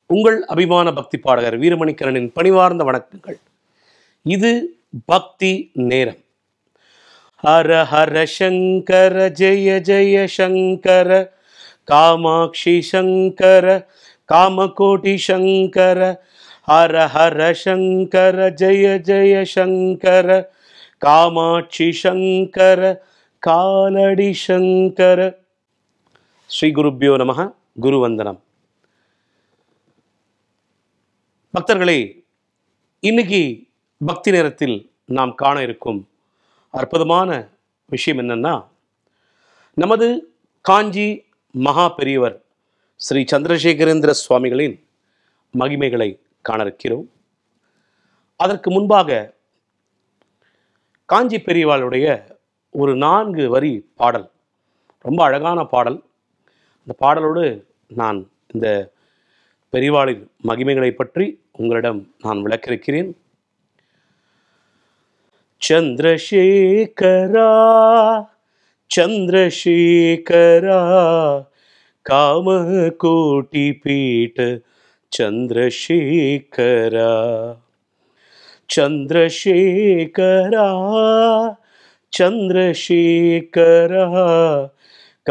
உங்கள் அபிமான பக்தி பாடகர் வீரமணிக்கரனின் பணிவார்ந்த வணக்கங்கள். இது பக்தி நேரம். ஹர ஹர சங்கர ஜெய ஜெய சங்கர காமாட்சி சங்கர காமகோட்டி சங்கர ஹர ஹர சங்கர ஜெய ஜெய சங்கர காமாட்சி சங்கர காலடி சங்கர. ஸ்ரீ குருப்யோ நமஹ. குருவந்தனம். பக்தர்களே, இன்னைக்கு பக்தி நேரத்தில் நாம் காண இருக்கும் அற்புதமான விஷயம் என்னன்னா, நமது காஞ்சி மகா பெரியவர் ஸ்ரீ சந்திரசேகரேந்திர சுவாமிகளின் மகிமைகளை காண இருக்கிறோம். அதற்கு முன்பாக காஞ்சி பெரியவாளுடைய ஒரு 4 வரி பாடல், ரொம்ப அழகான பாடல். இந்த பாடலோடு நான் இந்த பெரியவாளின் மகிமைகளை பற்றி உங்களிடம் நான் விளக்கியிருக்கிறேன். சந்திரசேகரா சந்திரசேகரா காமகோட்டி பீட சந்திரசேகரா சந்திரசேகரா சந்திரசேகரா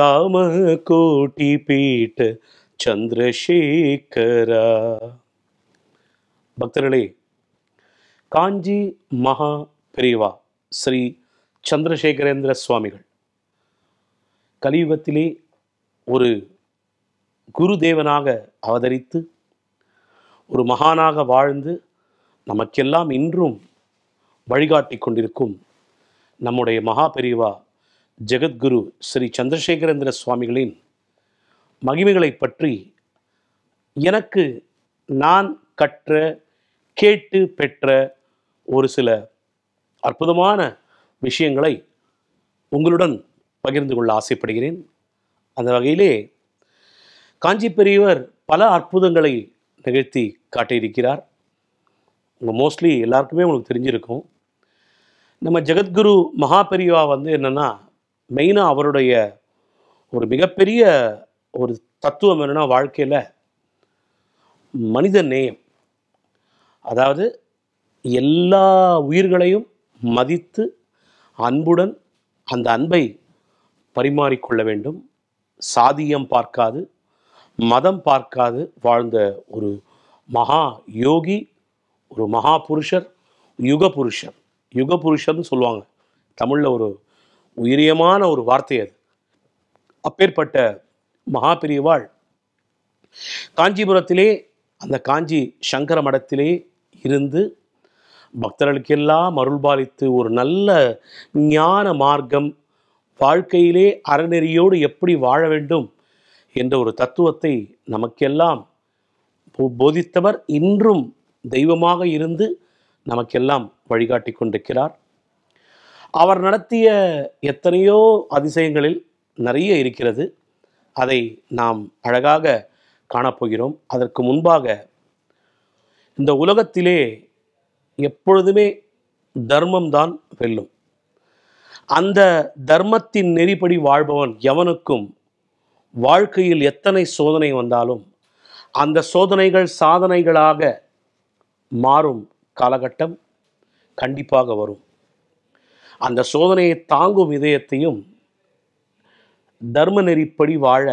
காமகோட்டி பீட சந்திரசேகரா. பக்தர்களே, காஞ்சி மகா பெரியவா ஸ்ரீ சந்திரசேகரேந்திர சுவாமிகள் கலியுகத்திலே ஒரு குருதேவனாக அவதரித்து ஒரு மகானாக வாழ்ந்து நமக்கெல்லாம் இன்றும் வழிகாட்டி கொண்டிருக்கும் நம்முடைய மகா பெரியவா ஜெகத்குரு ஸ்ரீ சந்திரசேகரேந்திர சுவாமிகளின் மகிமைகளை பற்றி எனக்கு நான் கற்ற கேட்டு பெற்ற ஒரு சில அற்புதமான விஷயங்களை உங்களுடன் பகிர்ந்து கொள்ள ஆசைப்படுகிறேன். அந்த வகையிலே காஞ்சி பெரியவர் பல அற்புதங்களை நிகழ்த்தி காட்டியிருக்கிறார். மோஸ்ட்லி எல்லாருக்குமே உங்களுக்கு தெரிஞ்சிருக்கும். நம்ம ஜெகத்குரு மகா பெரியவா என்னென்னா, மெயினாக அவருடைய ஒரு மிகப்பெரிய ஒரு தத்துவம் என்னன்னா, வாழ்க்கையில் மனித நேயம். அதாவது எல்லா உயிர்களையும் மதித்து அன்புடன் அந்த அன்பை பரிமாறிக்கொள்ள வேண்டும். சாதியம் பார்க்காது, மதம் பார்க்காது வாழ்ந்த ஒரு மகா யோகி, ஒரு மகா புருஷர், யுக புருஷர். யுக புருஷர்னு சொல்லுவாங்க தமிழில். ஒரு உயிரியமான ஒரு வார்த்தை அது. அப்பேற்பட்ட மகா பெரியவாள் காஞ்சிபுரத்திலே, அந்த காஞ்சி சங்கர மடத்திலே இருந்து பக்தர்களுக்கெல்லாம் அருள்பாலித்து ஒரு நல்ல ஞான மார்க்கம், வாழ்க்கையிலே அறநெறியோடு எப்படி வாழ வேண்டும் என்ற ஒரு தத்துவத்தை நமக்கெல்லாம் போதித்தவர் இன்றும் தெய்வமாக இருந்து நமக்கெல்லாம் வழிகாட்டி கொண்டிருக்கிறார். அவர் நடத்திய எத்தனையோ அதிசயங்களில் நிறைய இருக்கிறது. அதை நாம் அழகாக காணப்போகிறோம். அதற்கு முன்பாக, இந்த உலகத்திலே எப்பொழுதுமே தர்மம்தான் வெல்லும். அந்த தர்மத்தின் நெறிப்படி வாழ்பவன் எவனுக்கும் வாழ்க்கையில் எத்தனை சோதனை வந்தாலும் அந்த சோதனைகள் சாதனைகளாக மாறும் காலகட்டம் கண்டிப்பாக வரும். அந்த சோதனையை தாங்கும் இதயத்தையும் தர்ம நெறிப்படி வாழ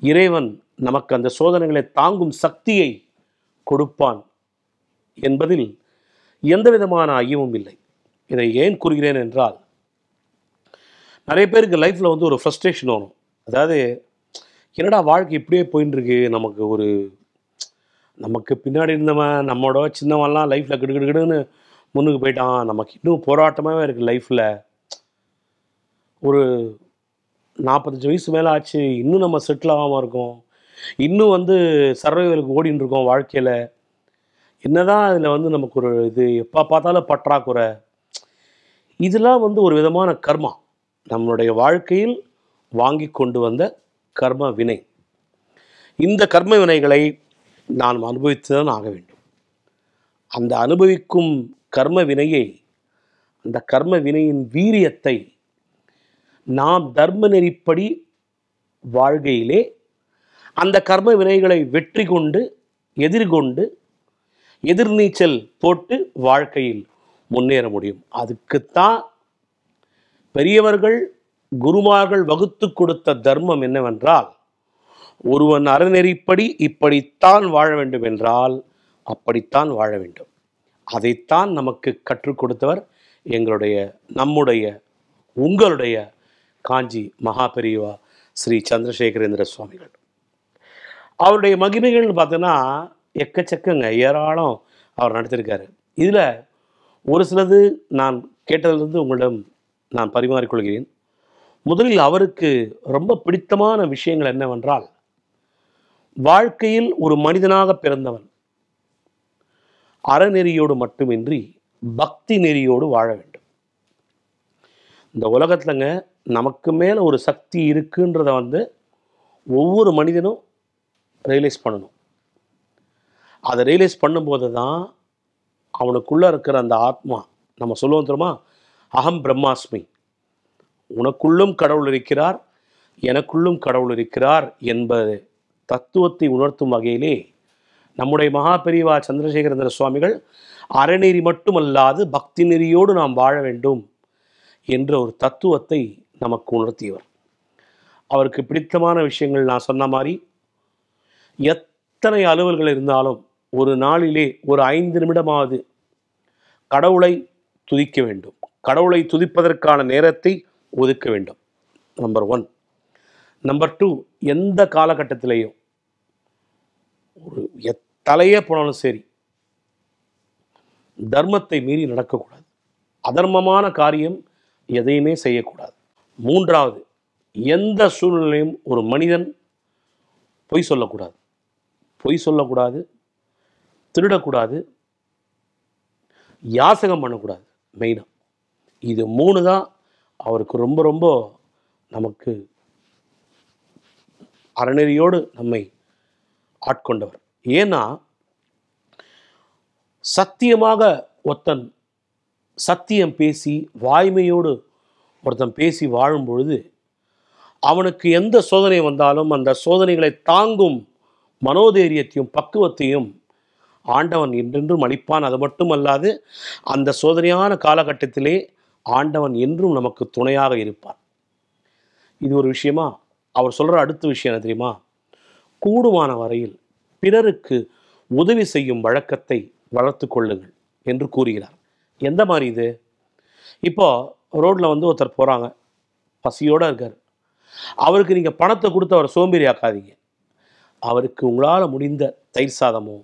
இறைவன் நமக்கு அந்த சோதனைகளை தாங்கும் சக்தியை கொடுப்பான் என்பதில் எந்த விதமான ஐயமும் இல்லை. இதை ஏன் கூறுகிறேன் என்றால், நிறைய பேருக்கு லைஃப்பில் ஒரு ஃப்ரஸ்ட்ரேஷன் வரும். அதாவது, என்னடா வாழ்க்கை இப்படியே போயின்னு இருக்கு, நமக்கு பின்னாடி இருந்தவன், நம்மளோட சின்னவன்லாம் லைஃப்பில் கிடுகிடுன்னு முன்னுக்கு போயிட்டான், நமக்கு இன்னும் போராட்டமாகவே இருக்குது லைஃப்பில். ஒரு 45 வயசு மேலே ஆச்சு, இன்னும் நம்ம செட்டில் ஆகாமல் இருக்கோம், இன்னும் சர்வைவலுக்கு ஓடின்னு இருக்கோம் வாழ்க்கையில். என்னதான் அதில் நமக்கு ஒரு இது எப்போ பார்த்தாலும் பற்றாக்குறை. இதெல்லாம் ஒரு விதமான கர்மா, நம்மளுடைய வாழ்க்கையில் வாங்கி கொண்டு வந்த கர்ம வினை. இந்த கர்ம வினைகளை நாம் அனுபவித்து தான் ஆக வேண்டும். அந்த அனுபவிக்கும் கர்ம வினையை, அந்த கர்ம வினையின் வீரியத்தை நாம் தர்ம நெறிப்படி வாழ்கையிலே அந்த கர்ம வினைகளை வெற்றி கொண்டு எதிர்கொண்டு எதிர்நீச்சல் போட்டு வாழ்க்கையில் முன்னேற முடியும். அதுக்குத்தான் பெரியவர்கள் குருமார்கள் வகுத்து கொடுத்த தர்மம் என்னவென்றால், ஒருவன் அறநெறிப்படி இப்படித்தான் வாழ வேண்டும் என்றால் அப்படித்தான் வாழ வேண்டும். அதைத்தான் நமக்கு கற்றுக் கொடுத்தவர் நம்முடைய உங்களுடைய காஞ்சி மகா பெரியவா ஸ்ரீ சந்திரசேகரேந்திர சுவாமிகள். அவருடைய மகிமைகள்னு பார்த்தோன்னா எக்கச்சக்கங்க, ஏராளம் அவர் நடத்தியிருக்காரு. இதில் ஒரு சிலது நான் கேட்டதிலிருந்து உங்களிடம் நான் பரிமாறிக்கொள்கிறேன். முதலில் அவருக்கு ரொம்ப பிடித்தமான விஷயங்கள் என்னவென்றால், வாழ்க்கையில் ஒரு மனிதனாக பிறந்தவன் அறநெறியோடு மட்டுமின்றி பக்தி நெறியோடு வாழ வேண்டும். இந்த உலகத்துலங்க நமக்கு மேலே ஒரு சக்தி இருக்குன்றத ஒவ்வொரு மனிதனும் ரியலைஸ் பண்ணணும். அதை ரியலைஸ் பண்ணும்போது தான் அவனுக்குள்ளே இருக்கிற அந்த ஆத்மா, நம்ம சொல்லுவோம் தெரியுமா, அகம் பிரம்மாஸ்மி, உனக்குள்ளும் கடவுள் இருக்கிறார், எனக்குள்ளும் கடவுள் இருக்கிறார் என்பது தத்துவத்தை உணர்த்தும் வகையிலே நம்முடைய மகா பெரியவா சந்திரசேகரேந்திர சுவாமிகள் அறநெறி மட்டுமல்லாது பக்தி நெறியோடு நாம் வாழ வேண்டும் என்ற ஒரு தத்துவத்தை நமக்கு உணர்த்தியவர். அவருக்கு பிடித்தமான விஷயங்கள் நான் சொன்ன மாதிரி, எத்தனை அலுவல்கள் இருந்தாலும் ஒரு நாளிலே ஒரு 5 நிமிடமாவது கடவுளை துதிக்க வேண்டும். கடவுளை துதிப்பதற்கான நேரத்தை ஒதுக்க வேண்டும். நம்பர் 1. நம்பர் 2, எந்த காலகட்டத்திலையும் ஒரு தலையே போனாலும் சரி, தர்மத்தை மீறி நடக்கக்கூடாது. அதர்மமான காரியம் எதையுமே செய்யக்கூடாது. 3வது, எந்த சூழ்நிலையும் ஒரு மனிதன் பொய் சொல்லக்கூடாது. பொய் சொல்லக்கூடாது, திருடக்கூடாது, யாசகம் பண்ணக்கூடாது. மெயினாக இது 3 தான் அவருக்கு ரொம்ப ரொம்ப நமக்கு அறநெறியோடு நம்மை ஆட்கொண்டவர். ஏன்னா சத்தியமாக ஒருத்தன் சத்தியம் பேசி வாய்மையோடு ஒருத்தன் பேசி வாழும் பொழுது அவனுக்கு எந்த சோதனை வந்தாலும் அந்த சோதனைகளை தாங்கும் மனோதைரியத்தையும் பக்குவத்தையும் ஆண்டவன் என்றென்றும் அளிப்பான். அது மட்டுமல்லாது அந்த சோதனையான காலகட்டத்திலே ஆண்டவன் என்றும் நமக்கு துணையாக இருப்பான். இது ஒரு விஷயமா. அவர் சொல்கிற அடுத்த விஷயம் என்ன தெரியுமா, கூடுமான வரையில் பிறருக்கு உதவி செய்யும் வழக்கத்தை வளர்த்து கொள்ளுங்கள் என்று கூறுகிறார். எந்த மாதிரி இது? இப்போ ரோட்டில் ஒருத்தர் போகிறாங்க, பசியோடு இருக்கார். அவருக்கு நீங்கள் பணத்தை கொடுத்து அவரை சோம்பேறி ஆக்காதீங்க. அவருக்கு உங்களால் முடிந்த தயிர் சாதமோ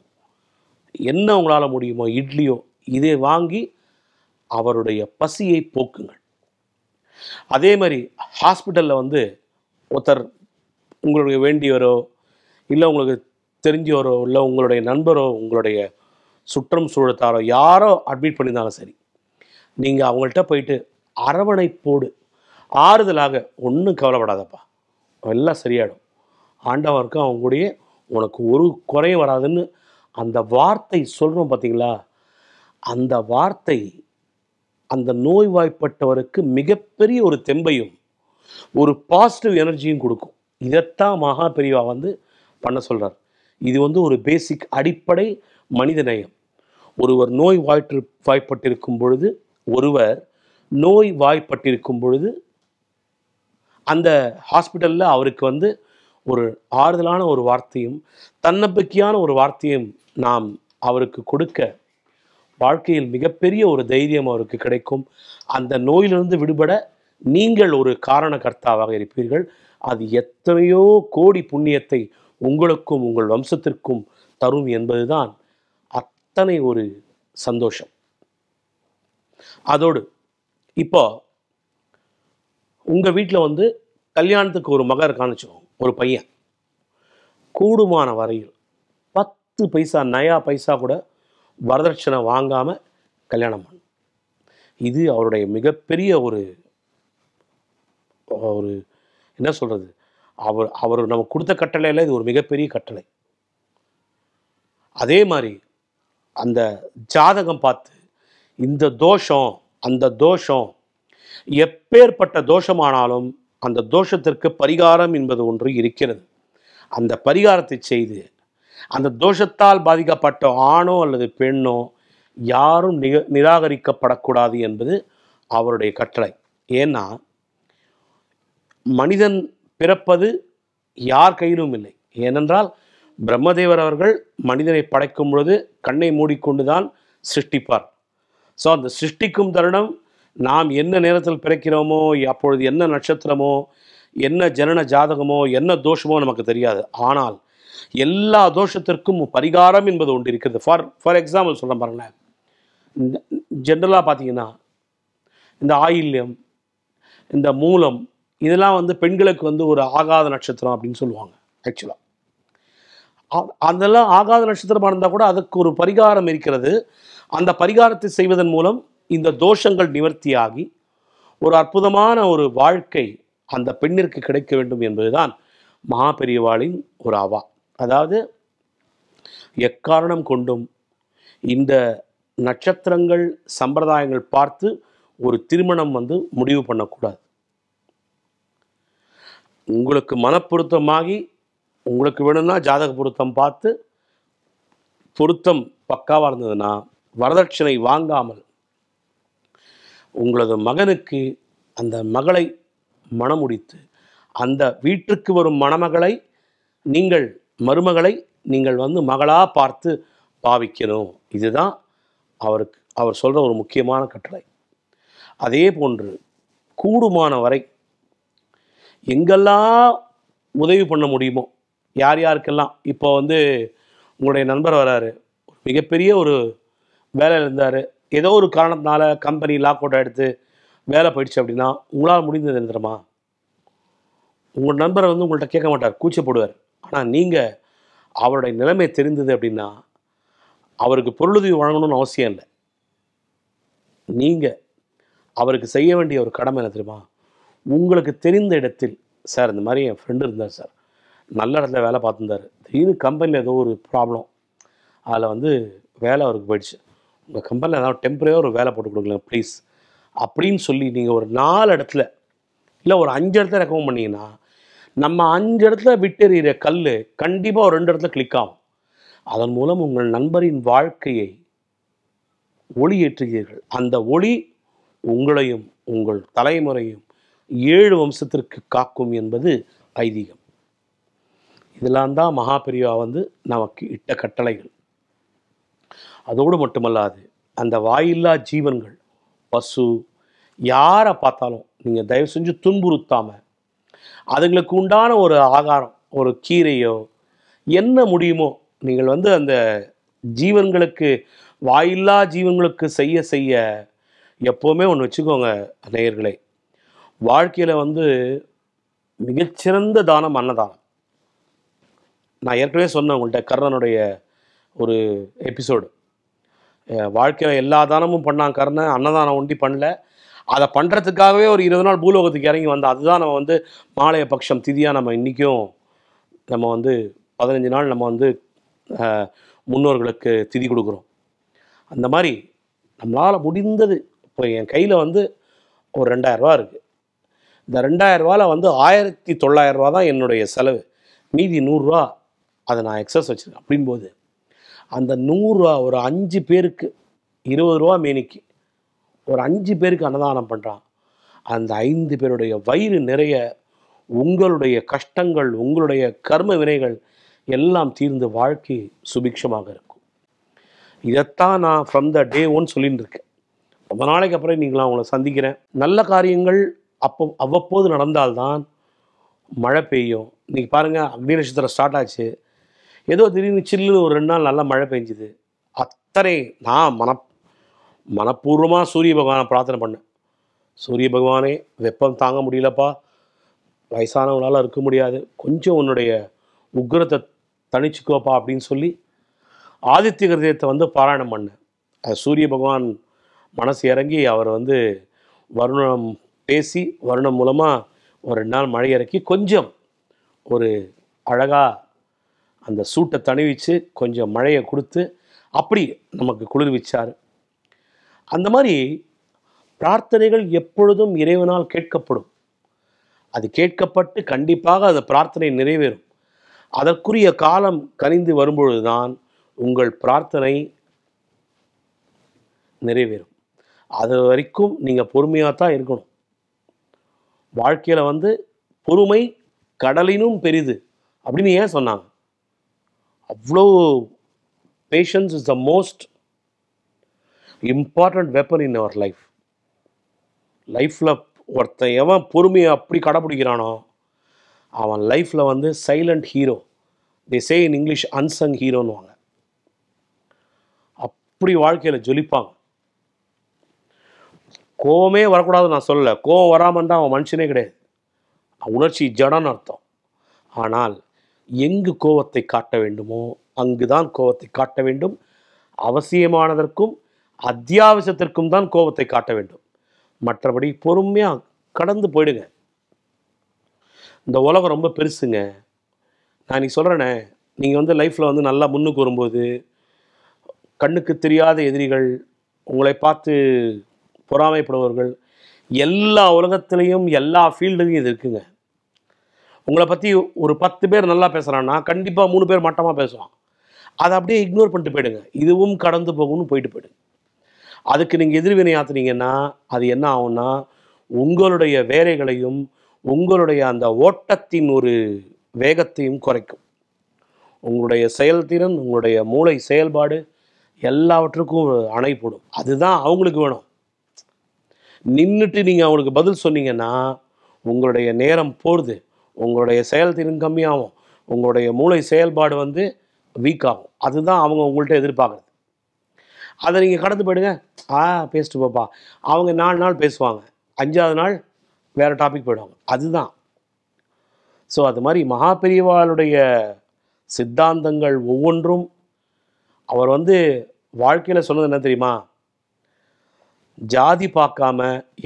என்ன உங்களால் முடியுமோ இட்லியோ இதை வாங்கி அவருடைய பசியை போக்குங்கள். அதே மாதிரி ஹாஸ்பிட்டலில் ஒருத்தர் உங்களுக்கு வேண்டியவரோ இல்லை உங்களுக்கு தெரிஞ்சவரோ இல்லை உங்களுடைய நண்பரோ உங்களுடைய சுற்றம் சூழத்தாரோ யாரோ அட்மிட் பண்ணியிருந்தாலும் சரி, நீங்கள் அவங்கள்ட்ட போயிட்டு அரவணைப்போடு ஆறுதலாக, ஒன்றும் கவலைப்படாதப்பா, எல்லாம் சரியாயிடும், ஆண்டவருக்கு அவங்களுடைய உனக்கு ஒரு குறையும் வராதுன்னு அந்த வார்த்தை சொல்கிறோம் பார்த்தீங்களா, அந்த வார்த்தை அந்த நோய்வாய்ப்பட்டவருக்கு மிகப்பெரிய ஒரு தெம்பையும் ஒரு பாசிட்டிவ் எனர்ஜியும் கொடுக்கும். இதைத்தான் மகா பெரியவா பண்ண சொல்கிறார். இது ஒரு பேசிக் அடிப்படை மனித நேயம். ஒருவர் வாய்ப்பட்டிருக்கும் பொழுது அந்த ஹாஸ்பிட்டலில் அவருக்கு ஒரு ஆறுதலான ஒரு வார்த்தையும் தன்னம்பிக்கையான ஒரு வார்த்தையும் நாம் அவருக்கு கொடுக்க வாழ்க்கையில் மிகப்பெரிய ஒரு தைரியம் அவருக்கு கிடைக்கும். அந்த நோயிலிருந்து விடுபட நீங்கள் ஒரு காரணகர்த்தாவாக இருப்பீர்கள். அது எத்தனையோ கோடி புண்ணியத்தை உங்களுக்கும் உங்கள் வம்சத்திற்கும் தரும் என்பதுதான் அத்தனை ஒரு சந்தோஷம். அதோடு இப்போ உங்கள் வீட்டில் கல்யாணத்துக்கு ஒரு மகர் காணிச்சோம், ஒரு பையன், கூடுமான வரையில் 10 பைசா நயா பைசா கூட வரதட்சணை வாங்காமல் கல்யாணம் பண்ண, இது அவருடைய மிகப்பெரிய ஒரு ஒரு என்ன சொல்கிறது, அவர் நமக்கு கொடுத்த கட்டளையில் இது ஒரு மிகப்பெரிய கட்டளை. அதே மாதிரி அந்த ஜாதகம் பார்த்து இந்த தோஷம் அந்த தோஷம், எப்பேற்பட்ட தோஷமானாலும் அந்த தோஷத்திற்கு பரிகாரம் என்பது ஒன்று இருக்கிறது. அந்த பரிகாரத்தை செய்து அந்த தோஷத்தால் பாதிக்கப்பட்ட ஆணோ அல்லது பெண்ணோ யாரும் நிராகரிக்கப்படக்கூடாது என்பது அவருடைய கட்டளை. ஏன்னா மனிதன் பிறப்பது யார் கையிலும் இல்லை. ஏனென்றால் பிரம்மதேவர் அவர்கள் மனிதனை படைக்கும் பொழுது கண்ணை மூடிக்கொண்டு தான் சிருஷ்டிப்பார். ஸோ அந்த சிருஷ்டிக்கும் தருணம் நாம் என்ன நேரத்தில் பிறக்கிறோமோ, அப்பொழுது என்ன நட்சத்திரமோ, என்ன ஜனன ஜாதகமோ, என்ன தோஷமோ நமக்கு தெரியாது. ஆனால் எல்லா தோஷத்திற்கும் பரிகாரம் என்பது ஒன்று இருக்கிறது. ஃபார் எக்ஸாம்பிள் சொல்கிறேன் பாருங்களேன். ஜென்ரலாக பார்த்தீங்கன்னா இந்த ஆயில்யம், இந்த மூலம், இதெல்லாம் வந்து பெண்களுக்கு வந்து ஒரு ஆகாத நட்சத்திரம் அப்படின்னு சொல்லுவாங்க. ஆக்சுவலாக அதெல்லாம் ஆகாத நட்சத்திரமாக இருந்தால் கூட அதுக்கு ஒரு பரிகாரம் இருக்கிறது. அந்த பரிகாரத்தை செய்வதன் மூலம் இந்த தோஷங்கள் நிவர்த்தியாகி ஒரு அற்புதமான ஒரு வாழ்க்கை அந்த பெண்ணிற்கு கிடைக்க வேண்டும் என்பதுதான் மகா பெரியவாளின் ஒரு அவா. அதாவது எக்காரணம் கொண்டும் இந்த நட்சத்திரங்கள் சம்பிரதாயங்கள் பார்த்து ஒரு திருமணம் வந்து முடிவு பண்ணக்கூடாது. உங்களுக்கு மனப்பொருத்தமாகி உங்களுக்கு வேணும்னா ஜாதக பொருத்தம் பார்த்து பொருத்தம் பக்காவாக இருந்ததுன்னா வரதட்சணை வாங்காமல் உங்களது மகனுக்கு அந்த மகளை மணமுடித்து அந்த வீட்டுக்கு வரும் மணமகளை நீங்கள் மருமகளை நீங்கள் வந்து மகளாக பார்த்து பாவிக்கணும். இதுதான் அவர் சொல்கிற ஒரு முக்கியமான கட்டளை. அதே போன்று கூடுமான வரை எங்கெல்லாம் உதவி பண்ண முடியுமோ, யார் யாருக்கெல்லாம் இப்போ வந்து உங்களுடைய நண்பர் வராரு, மிகப்பெரிய ஒரு வேலையில் இருந்தார், ஏதோ ஒரு காரணத்தினால கம்பெனி லாக் அவுட் எடுத்து வேலை போயிடுச்சு அப்படின்னா உங்களால் முடிந்தது என்ன தெரியுமா? உங்கள் நண்பரை வந்து உங்கள்கிட்ட கேட்க மாட்டார், கூச்சப்படுவார். ஆனால் நீங்கள் அவருடைய நிலைமை தெரிந்தது அப்படின்னா அவருக்கு பொருளுதவி வழங்கணும்னு அவசியம் இல்லை. நீங்கள் அவருக்கு செய்ய வேண்டிய ஒரு கடமை என்ன தெரியுமா? உங்களுக்கு தெரிந்த இடத்தில், சார் இந்த மாதிரி என் ஃப்ரெண்டு இருந்தார் சார், நல்ல இடத்துல வேலை பார்த்துருந்தார், திடீர்னு கம்பெனியில் ஏதோ ஒரு ப்ராப்ளம், அதில் வந்து வேலை அவருக்கு போயிடுச்சு, உங்கள் கம்பெனியில் ஏதாவது டெம்பரரியாக ஒரு வேலை போட்டு கொடுக்கல ப்ளீஸ் அப்படின்னு சொல்லி நீங்கள் ஒரு 4 இடத்துல இல்லை ஒரு 5 இடத்துல ரெக்கமெண்ட் பண்ணிங்கன்னா நம்ம 5 இடத்துல விட்டெறிகிற கல் கண்டிப்பாக ஒரு 2 இடத்துல கிளிக் ஆகும். அதன் மூலம் உங்கள் நண்பரின் வாழ்க்கையை ஒளி ஏற்றுகிறீர்கள். அந்த ஒளி உங்களையும் உங்கள் தலைமுறையும் 7 வம்சத்திற்கு காக்கும் என்பது ஐதீகம். இதெல்லாம் தான் மகா பெரியவா வந்து நமக்கு இட்ட கட்டளைகள். அதோடு மட்டுமல்லாது அந்த வாயில்லா ஜீவன்கள், பசு, யாரை பார்த்தாலும் நீங்கள் தயவு செஞ்சு துன்புறுத்தாமல் அதுங்களுக்கு உண்டான ஒரு ஆகாரம், ஒரு கீரையோ என்ன முடியுமோ நீங்கள் வந்து அந்த ஜீவன்களுக்கு, வாயில்லா ஜீவன்களுக்கு செய்ய செய்ய எப்போவுமே ஒன்று வச்சுக்கோங்க நேயர்களே, வாழ்க்கையில் வந்து மிகச்சிறந்த தானம் அன்னதானம். நான் ஏற்கனவே சொன்னேன் உங்கள்கிட்ட கர்ணனுடைய ஒரு எபிசோடு. வாழ்க்கையில் எல்லா தானமும் பண்ணான் கர்ணன், அன்னதானம் ஒண்டி பண்ணல. அதை பண்ணுறதுக்காகவே ஒரு 20 நாள் பூலோகத்துக்கு இறங்கி வந்தான். அதுதான் நம்ம வந்து மாலைய பட்சம் திதியாக நம்ம இன்றைக்கும் நம்ம வந்து 15 நாள் நம்ம வந்து முன்னோர்களுக்கு திதி கொடுக்குறோம். அந்த மாதிரி நம்மளால் முடிந்தது. இப்போ என் கையில் வந்து ஒரு 2000 ரூபா இருக்குது. இந்த 2000 ரூபாவில் வந்து 1900 ரூபா தான் என்னுடைய செலவு, மீதி 100 ரூபா அதை நான் எக்ஸஸ் வச்சுருக்கேன். அப்படின்போது அந்த 100 ரூபா ஒரு 5 பேருக்கு 20 ரூபா மேனிக்கு ஒரு 5 பேருக்கு அன்னதானம் பண்ணுறான். அந்த 5 பேருடைய வயிறு நிறைய உங்களுடைய கஷ்டங்கள், உங்களுடைய கர்ம வினைகள் எல்லாம் தீர்ந்து வாழ்க்கை சுபிக்ஷமாக இருக்கும். இதைத்தான் நான் ஃப்ரம் த டே 1 சொல்லின்னு இருக்கேன். ரொம்ப நாளைக்கு அப்புறம் நீங்களாம் உங்களை சந்திக்கிறேன். நல்ல காரியங்கள் அவ்வப்போது நடந்தால்தான் மழை பெய்யும். இன்றைக்கி பாருங்கள், அக்னி நட்சத்திரம் ஸ்டார்ட் ஆச்சு, ஏதோ திடீர்னு சில்லுன்னு ஒரு 2 நாள் நல்லா மழை பெஞ்சுது. அத்தனை நான் மனப்பூர்வமாக சூரிய பகவானை பிரார்த்தனை பண்ணேன். சூரிய பகவானே, வெப்பம் தாங்க முடியலப்பா, வயசானவங்களால் இருக்க முடியாது, கொஞ்சம் உன்னுடைய உக்கிரத்தை தணிச்சுக்கோப்பா அப்படின்னு சொல்லி ஆதித்ய கிருதயத்தை வந்து பாராயணம் பண்ணேன். சூரிய பகவான் மனசு இறங்கி அவர் வந்து வருணம் பேசி வருணம் மூலமாக ஒரு 2 நாள் மழை இறக்கி கொஞ்சம் ஒரு அழகாக அந்த சூட்டை தணிவிச்சு கொஞ்சம் மழையை கொடுத்து அப்படி நமக்கு குளிர்விச்சார். அந்த மாதிரி பிரார்த்தனைகள் எப்பொழுதும் இறைவனால் கேட்கப்படும். அது கேட்கப்பட்டு கண்டிப்பாக அந்த பிரார்த்தனை நிறைவேறும். அதற்குரிய காலம் கனிந்து வரும்பொழுதுதான் உங்கள் பிரார்த்தனை நிறைவேறும். அது வரைக்கும் நீங்கள் பொறுமையாக தான் இருக்கணும். வாழ்க்கையில் வந்து பொறுமை கடலினும் பெரிது அப்படின்னு ஏன் சொன்னாங்க? அவ்வளோ patience is the most important weapon in our life. லைஃப்பில் ஒருத்தன் எவன் பொறுமையை அப்படி கடைப்பிடிக்கிறானோ அவன் லைஃப்பில் வந்து silent hero. They say in English unsung ஹீரோன்னுவாங்க. அப்படி வாழ்க்கையில் ஜொலிப்பாங்க. கோவமே வரக்கூடாதுன்னு நான் சொல்லலை. கோவம் வராமல் இருந்தால் அவன் மனுஷனே கிடையாது. உணர்ச்சி ஜடன்னு அர்த்தம். ஆனால் எங்கு கோவத்தை காட்ட வேண்டுமோ அங்கு தான் கோவத்தை காட்ட வேண்டும். அவசியமானதற்கும் அத்தியாவசியத்திற்கும் தான் கோவத்தை காட்ட வேண்டும். மற்றபடி பொறுமையாக கடந்து போயிடுங்க. இந்த உலகம் ரொம்ப பெருசுங்க. நான் நீ சொல்கிறேனே, நீங்கள் வந்து லைஃப்பில் வந்து நல்லா முன்னுக்கு வரும்போது கண்ணுக்கு தெரியாத எதிரிகள், உங்களை பார்த்து பொறாமைப்படுபவர்கள், எல்லா உலகத்துலேயும் எல்லா ஃபீல்டுலையும் இது இருக்குங்க. உங்களை பற்றி ஒரு 10 பேர் நல்லா பேசுகிறான்னா கண்டிப்பாக 3 பேர் மட்டமாக பேசுவான். அதை அப்படியே இக்னோர் பண்ணிட்டு போயிடுங்க. இதுவும் கடந்து போகும்னு போயிட்டு போயிடுங்க. அதுக்கு நீங்கள் எதிர்வினை ஆற்றுனீங்கன்னா அது என்ன ஆகும்னா, உங்களுடைய வேலைகளையும் உங்களுடைய அந்த ஓட்டத்தின் ஒரு வேகத்தையும் குறைக்கும். உங்களுடைய செயல்திறன், உங்களுடைய மூளை செயல்பாடு எல்லாவற்றுக்கும் அணை போடும். அதுதான் அவங்களுக்கு வேணும். நின்றுட்டு நீங்கள் அவங்களுக்கு பதில் சொன்னீங்கன்னா உங்களுடைய நேரம் போகுது, உங்களுடைய செயல்திறன் கம்மியாகும், உங்களுடைய மூளை செயல்பாடு வந்து வீக் ஆகும். அதுதான் அவங்க உங்கள்கிட்ட எதிர்பார்க்குறது. அதை நீங்கள் கடந்து போயிடுங்க. பேசிட்டு போப்பா. அவங்க 4 நாள் பேசுவாங்க, 5ஆவது நாள் வேறு டாபிக் போயிடுவாங்க. அதுதான். ஸோ அது மாதிரி மகா பெரியவாளுடைய சித்தாந்தங்கள் ஒவ்வொன்றும் அவர் வந்து வாழ்க்கையில் சொன்னது என்ன தெரியுமா? ஜாதி பார்க்காம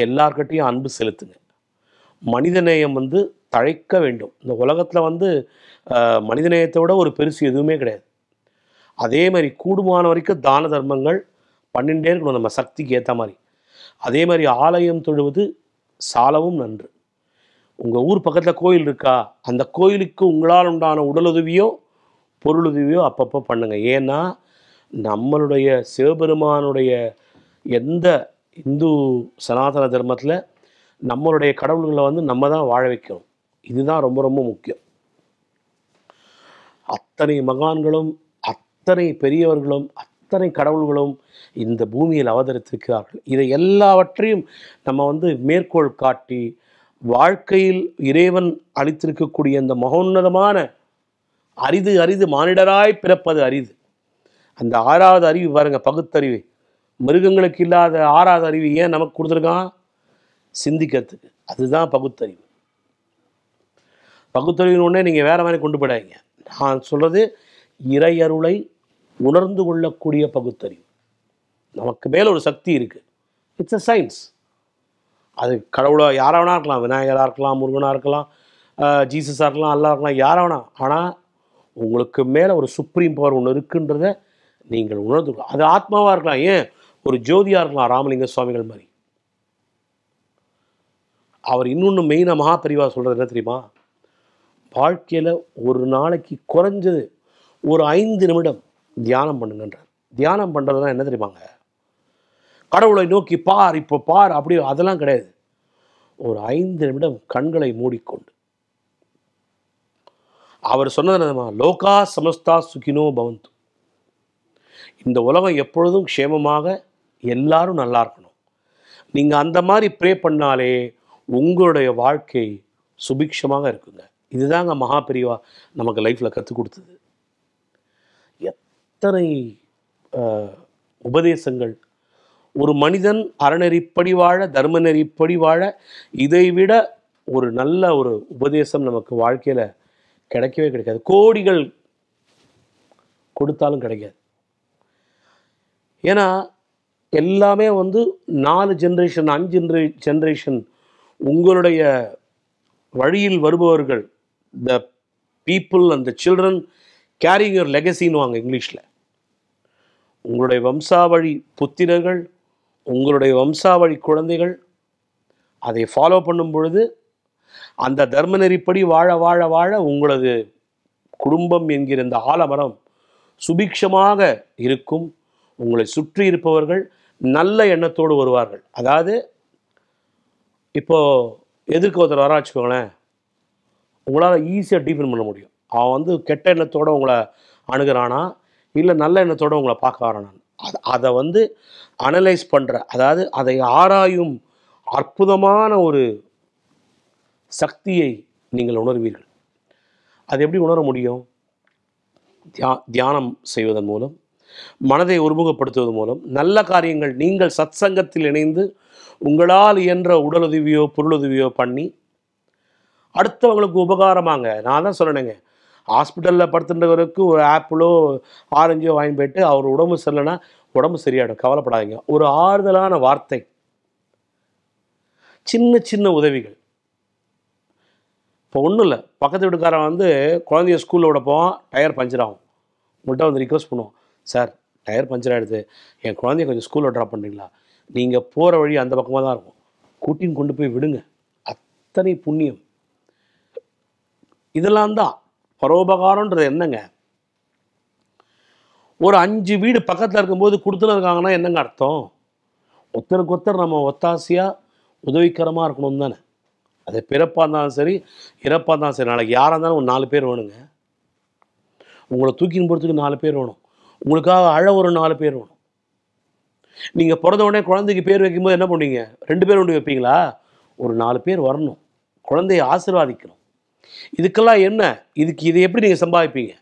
எல்லார்கிட்டையும் அன்பு செலுத்துங்க. மனிதநேயம் வந்து தழைக்க வேண்டும். இந்த உலகத்தில் வந்து மனிதநேயத்தை விட ஒரு பெருசு எதுவுமே கிடையாது. அதே மாதிரி கூடுமான வரைக்கும் தான தர்மங்கள் பண்ணிகிட்டே இருக்கணும் நம்ம சக்திக்கு ஏற்ற மாதிரி. அதே மாதிரி ஆலயம் தொழுவது சாலவும் நன்று. உங்கள் ஊர் பக்கத்தில் கோயில் இருக்கா, அந்த கோயிலுக்கு உங்களால் உண்டான உடலுதவியோ பொருளுதவியோ அப்பப்போ பண்ணுங்கள். ஏன்னா நம்மளுடைய சிவபெருமானுடைய எந்த இந்து சனாதன தர்மத்தில் நம்மளுடைய கடவுள்களை வந்து நம்ம தான் வாழ வைக்கணும். இதுதான் ரொம்ப ரொம்ப முக்கியம். அத்தனை மகான்களும் அத்தனை பெரியவர்களும் அத்தனை கடவுள்களும் இந்த பூமியில் அவதரித்திருக்கிறார்கள். இதை எல்லாவற்றையும் நம்ம வந்து மேற்கோள் காட்டி வாழ்க்கையில் இறைவன் அளித்திருக்கக்கூடிய இந்த மகோன்னதமான அரிது அரிது மானிடராய் பிறப்பது அரிது. அந்த 6வது அறிவு பாருங்க, பகுத்தறிவு. மிருகங்களுக்கு இல்லாத 6வது அறிவு ஏன் நமக்கு கொடுத்துருக்கான்? சிந்திக்கிறதுக்கு. அதுதான் பகுத்தறிவு. பகுத்தறிவின் ஒன்றே நீங்கள் வேறு மாதிரி கொண்டு போயிடாதீங்க. நான் சொல்கிறது இறையருளை உணர்ந்து கொள்ளக்கூடிய பகுத்தறிவு. நமக்கு மேலே ஒரு சக்தி இருக்குது. It's a science. அது கடவுளாக யாராக வேணா இருக்கலாம், விநாயகராக இருக்கலாம், முருகனாக இருக்கலாம், ஜீசஸாக இருக்கலாம், அல்லா இருக்கலாம், யாராக வேணா. ஆனால் உங்களுக்கு மேலே ஒரு சுப்ரீம் பவர் ஒன்று இருக்குன்றத நீங்கள் உணர்ந்து. அது ஆத்மாவாக இருக்கலாம், ஏன் ஒரு ஜோதியாக இருக்கலாம், ராமலிங்க சுவாமிகள் மாதிரி. அவர் இன்னொன்று மெயினாக மகா பெரிவா சொல்கிறது என்ன தெரியுமா? வாழ்க்கையில் ஒரு நாளைக்கு குறைஞ்சது ஒரு 5 நிமிடம் தியானம் பண்ணுங்கன்றார். தியானம் பண்ணுறதுனா என்ன தெரியுமாங்க? கடவுளை நோக்கி பார், இப்போ பார், அப்படி அதெல்லாம் கிடையாது. ஒரு 5 நிமிடம் கண்களை மூடிக்கொண்டு அவர் சொன்னது என்னமா? லோகா சமஸ்தா சுகினோ பவந்து. இந்த உலகம் எப்பொழுதும் க்ஷேமமாக எல்லாரும் நல்லா இருக்கணும். நீங்கள் அந்த மாதிரி ப்ரே பண்ணாலே உங்களுடைய வாழ்க்கை சுபிக்ஷமாக இருக்குங்க. இதுதாங்க மகா பெரியவா நமக்கு லைஃப்பில் கற்றுக் கொடுத்தது. எத்தனை உபதேசங்கள்! ஒரு மனிதன் அறநெறிப்படி வாழ, தர்ம நெறிப்படி வாழ இதைவிட ஒரு நல்ல ஒரு உபதேசம் நமக்கு வாழ்க்கையில் கிடைக்கவே கிடைக்காது. கோடிகள் கொடுத்தாலும் கிடைக்காது. ஏன்னா எல்லாமே வந்து 4 ஜென்ரேஷன் 5 ஜென்ரேஷன் உங்களுடைய வழியில் வருபவர்கள், the people and the children carrying your லெகசின்னுவாங்க இங்கிலீஷில். உங்களுடைய வம்சாவழி புத்திரர்கள், உங்களுடைய வம்சாவழி குழந்தைகள் அதை ஃபாலோ பண்ணும் பொழுது அந்த தர்ம நெறிப்படி வாழ வாழ வாழ உங்களது குடும்பம் என்கிற இந்த ஆலமரம் சுபிக்ஷமாக இருக்கும். உங்களை சுற்றி இருப்பவர்கள் நல்ல எண்ணத்தோடு வருவார்கள். அதாவது இப்போது எதிர்க்க ஒருத்தர் வர வச்சுக்கோங்களேன், உங்களால் ஈஸியாக டீஃபன் பண்ண முடியும். அவன் வந்து கெட்ட எண்ணத்தோடு உங்களை அணுகிறானா இல்லை நல்ல எண்ணத்தோடு உங்களை பார்க்க வரானான். அதை வந்து அனலைஸ் பண்ணுற, அதாவது அதை ஆராயும் அற்புதமான ஒரு சக்தியை நீங்கள் உணர்வீர்கள். அது எப்படி உணர முடியும்? தியானம் செய்வதன் மூலம், மனதை ஒருமுகப்படுத்துவதன் மூலம், நல்ல காரியங்கள், நீங்கள் சத்சங்கத்தில் இணைந்து உங்களால் இயன்ற உடலுதவியோ பொருளுதவியோ பண்ணி அடுத்தவங்களுக்கு உபகாரமாங்க. நான் தான் சொல்லணுங்க, ஹாஸ்பிட்டலில் படுத்துன்றவருக்கு ஒரு ஆப்பிளோ ஆரஞ்சோ வாங்கி போயிட்டு அவர் உடம்பு சரியில்லைன்னா உடம்பு சரியாயிடும், கவலைப்படாதீங்க. ஒரு ஆறுதலான வார்த்தை, சின்ன சின்ன உதவிகள். இப்போ ஒன்றும் இல்லை, பக்கத்து வீட்டுக்காரன் வந்து குழந்தைய ஸ்கூலில் விட போவான், டயர் பஞ்சர் ஆகும். உங்கள்கிட்ட வந்து ரிக்வஸ்ட் பண்ணுவோம், சார் டயர் பஞ்சர் ஆகிடுது, என் குழந்தைய கொஞ்சம் ஸ்கூலில் ட்ராப் பண்ணுறீங்களா? நீங்கள் போகிற வழி அந்த பக்கமாக தான் இருக்கும், கூட்டின்னு கொண்டு போய் விடுங்க. அத்தனை புண்ணியம். இதெல்லாம் தான் பரோபகாரன்றது. என்னங்க, ஒரு 5 வீடு பக்கத்தில் இருக்கும்போது கொடுத்துன்னு இருக்காங்கன்னா என்னங்க அர்த்தம்? ஒருத்தருக்கு ஒருத்தர் நம்ம ஒத்தாசையாக உதவிக்கரமாக இருக்கணும் தானே. அது பிறப்பாக இருந்தாலும் சரி, இறப்பாக இருந்தாலும் சரி. நாளைக்கு யாராக இருந்தாலும் ஒரு 4 பேர் வேணுங்க. உங்களை தூக்கின்னு போகிறதுக்கு 4 பேர் வேணும், உங்களுக்காக அழ ஒரு 4 பேர் வேணும். நீங்கள் பிறந்த உடனே குழந்தைக்கு பேர் வைக்கும்போது என்ன பண்ணுவீங்க? 2 பேர் கொண்டு வைப்பீங்களா? ஒரு 4 பேர் வரணும், குழந்தையை ஆசீர்வாதிக்கணும். இதுக்கெல்லாம் என்ன, இதை எப்படி நீங்கள் சம்பாதிப்பீங்க?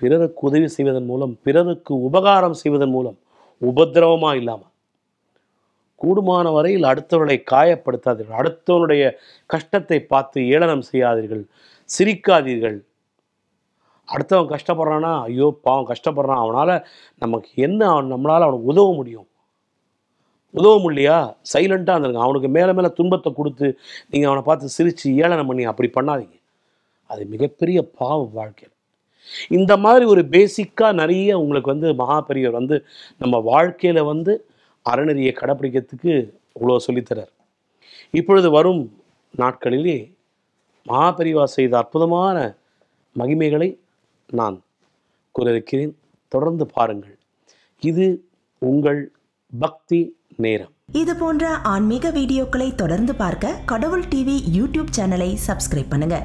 பிறருக்கு உதவி செய்வதன் மூலம், பிறருக்கு உபகாரம் செய்வதன் மூலம், உபத்திரவமாக இல்லாமல். கூடுமான வரையில் அடுத்தவர்களை காயப்படுத்தாதீர்கள், அடுத்தவனுடைய கஷ்டத்தை பார்த்து ஏளனம் செய்யாதீர்கள், சிரிக்காதீர்கள். அடுத்தவன் கஷ்டப்படுறான்னா, ஐயோ பாவம் கஷ்டப்படுறான், அவனால் நமக்கு என்ன, நம்மளால் அவனுக்கு உதவ முடியும்? உதவ முடியலையா? சைலண்ட்டாக இருந்துருங்க. அவனுக்கு மேலே மேலே துன்பத்தை கொடுத்து நீங்கள் அவனை பார்த்து சிரித்து ஏளனம் பண்ணி அப்படி பண்ணாதீங்க. அது மிகப்பெரிய பாவம் வாழ்க்கையில். இந்த மாதிரி ஒரு பேசிக்காக நிறைய உங்களுக்கு வந்து மகா பெரியவர் வந்து நம்ம வாழ்க்கையில் வந்து அறநெறியை கடைப்பிடிக்கிறதுக்கு இவ்வளோ சொல்லித்தரார். இப்பொழுது வரும் நாட்களிலே மகா பெரியவா செய்த அற்புதமான மகிமைகளை நான் கூற இருக்கிறேன். தொடர்ந்து பாருங்கள். இது உங்கள் பக்தி நேரம். இது போன்ற ஆன்மீக வீடியோக்களை தொடர்ந்து பார்க்க கடவுள் டிவி யூடியூப் சேனலை சப்ஸ்கிரைப் பண்ணுங்க.